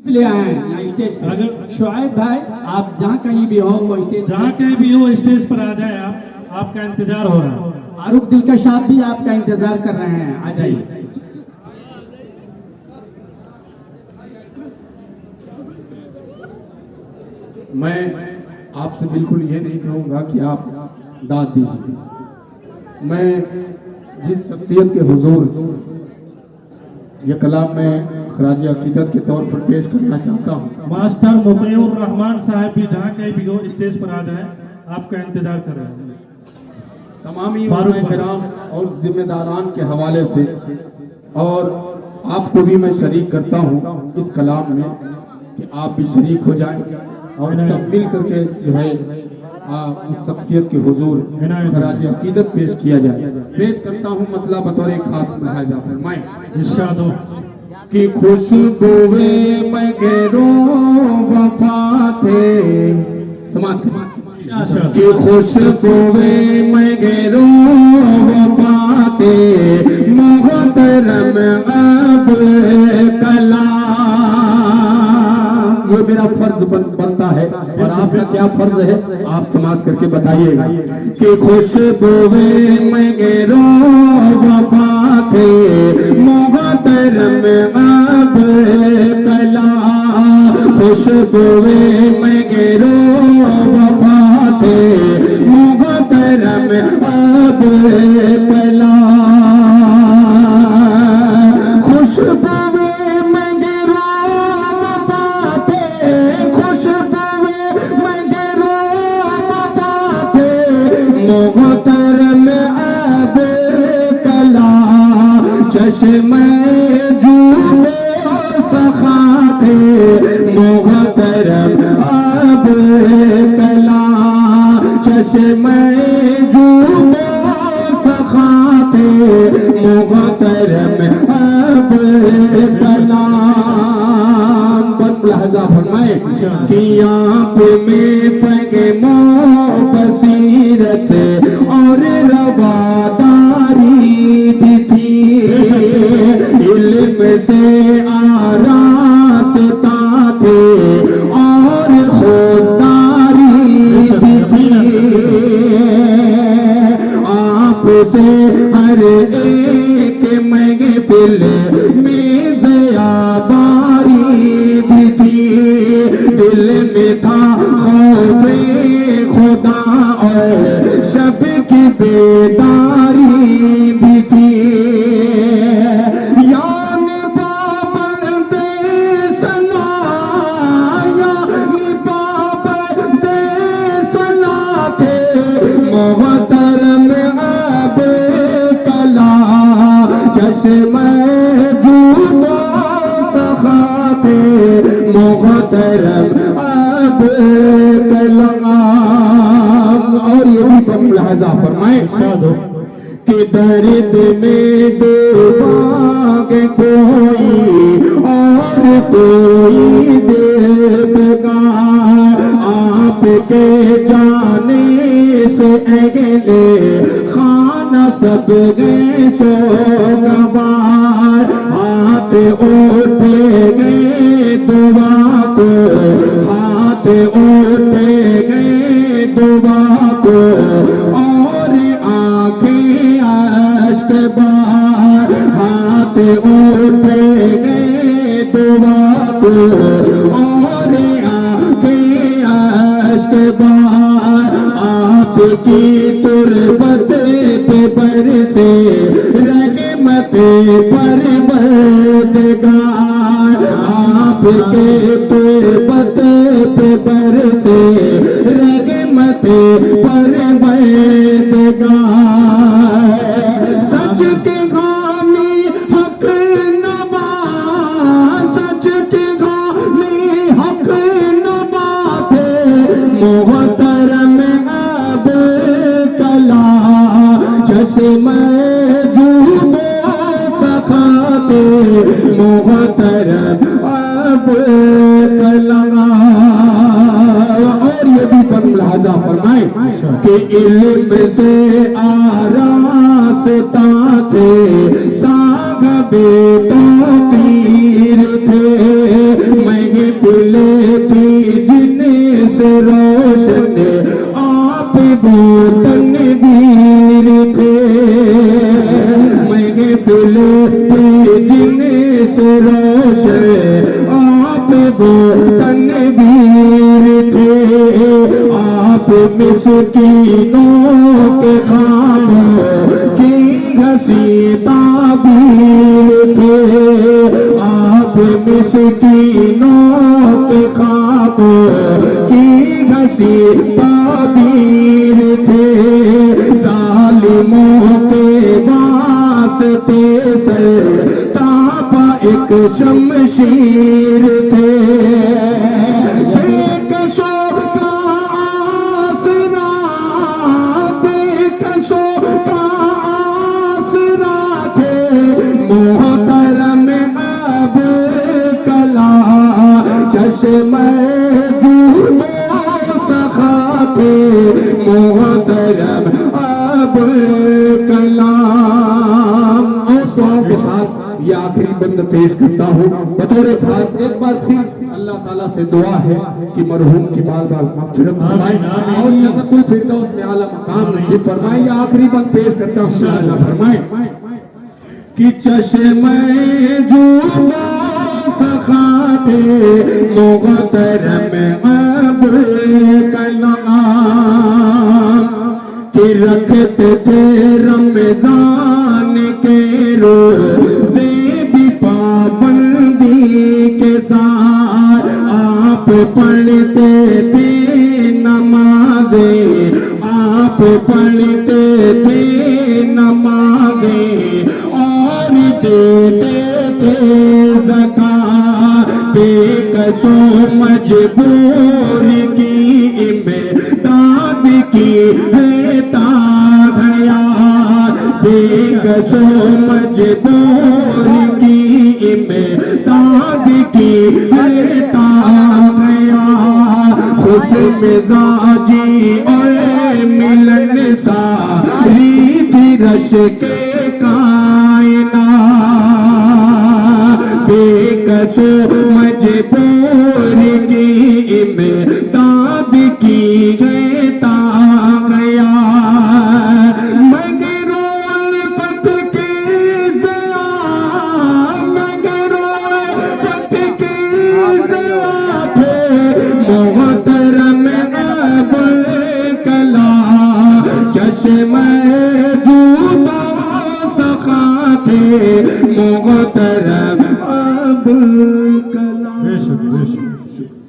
ले आए हैं यहाँ स्टेज पे। अगर शुआइब भाई आप जहाँ कहीं भी हो वो स्टेज जहाँ कहीं भी हो स्टेज पर आ जाए आप, आपका इंतजार हो रहा है। फारूक दिलकश साहब भी आपका इंतजार कर रहे हैं, आ जाइए। मैं आपसे बिल्कुल ये नहीं कहूँगा कि आप दाद दीजिए। मैं जिस शख्सियत के हुजूर ये कलाम में खराज अकीदत के तौर पर पेश करना चाहता हूँ, मास्टर मुतईउर रहमान साहब भी जहाँ कहीं भी हो स्टेज पर आ जाए, आपका इंतजार कर रहे हैं। तमामी उलमा-ए-किराम और जिम्मेदारान के हवाले से और आपको भी मैं शरीक करता हूँ इस कलाम में कि आप भी शरीक हो जाएं और सब मिल करके जो है उस शख्सियत के हुजूर खराज अकीदत पेश किया जाए। पेश करता हूँ मतलब बतौर एक खास मुलाहिजा फरमाएं। इरशाद हो। कि खुशबुए मगरों वफा थे, समात कि खुशबुए मगरों वफा थे, मोहतरम अब कलाम। ये मेरा फर्ज बनता है और आपका क्या फर्ज है आप समात करके बताइएगा। कि खुशबुए मगरों वफा थे, मोहतरम अब कलाम। खुशबुए मगरों वफा थे, मोहतरम अब कलाम। खुशबुए मगरों वफा थे, खुशबुए मगरों वफा थे, मोहतरम अब कलाम। चश्मे जूबे सखा थे, मोहतरम अब कलाम। चश्मे जूबे सखा थे, मोहतरम अब कलाम। लहजा फरमाए कि आप में पैगमो बसीरत और रवादारी भी थी, इल्म से आरास्ता थे और खुददारी भी थी। आपसे हर एक महफिल में ज़यादारी भी थी, दिल में था खौफे खुदा और शब की बेदारी भी थी। यानी पाबंदे सला, यानी पाबंदे सला थे, मोहतरम अब कलाम। चश्मे जूबो सखा थे, मोहतरम अब कलाम। और ये भी बम लहजा फरमाए कि दर्द में डूबागे कोई और कोई देगा, आपके जाने से अगले खाना सब गए सो गवार। हाथ उठे गए दुआ को, हाथ उठे गए दुआ को, और आंखें अश्क बार। हाथ उठे गए दुआ को, और आंखें अश्क बार। आपकी तुरबत पे बरसे रहमत परवरदिगार, आपके तुरबत पे बरसे रहमत परवरदिगार। सच के गामी हक नवा, सच के गामी हक नवा थे, मोहतरम अब कलाम। चश्मे जूबे सखा थे, मोहतरम अब कलाम। और ये भी बस लहजा फरमाए कि इल्म से आरास्ता थे, साहबे तौकीर थे, मैं महफिले थी जिनसे रोशन आप वो तनवीर थे। महफिले थी जिनसे रोशन आप वो तनवीर थे। आप मिस्कीनों के ख्वाबों की घसी ताबीर थे। आप मिस्कीनों के ख्वाबों की घसी ताबीर थे। जालिमों के वास्ते से तापा एक शमशीर थे। बेकसों का आसरा, बेकसों का आसरा थे। मोहतरम अब कला चश्मे जूदो सखा थे। मोहतरम अब कलाम। और दुआओं के साथ ये आखिरी बंद पेश करता हूँ बतौर खास। एक बार फिर अल्लाह ताला से दुआ है कि मरहूम की बाल बाल मग़फ़िरत फरमाए और जन्नतुल फिरदौस में आला मकाम नसीब फरमाए। ये आखिरी बंद पेश करता हूँ, अल्लाह फरमाए कि चश्मे जूदो सखा थे। मोहतरम अब कलाम कि रखते थे रमजान के रोज़े भी पाबंदी के साथ। आप पढ़ते थे नमाज़े, आप पढ़ते थे नमाज़े और देते थे ज़कात। बेकसों मजबूर की इमदाद की है ताग़या। बेकसों मजबूर की इमदाद की है ताग़या। खुश मिजाजी और मिलन सारी थी रश के कायना। बेकसों मजबूर की इमदाद की है ताग़या। मगरूल फत के ज़िया, मगरूल फत के ज़िया थे। मोहतरम अब कलाम चश्मे जूदो सखा थे। मोहतरम अब कलाम। बेशक बेशक।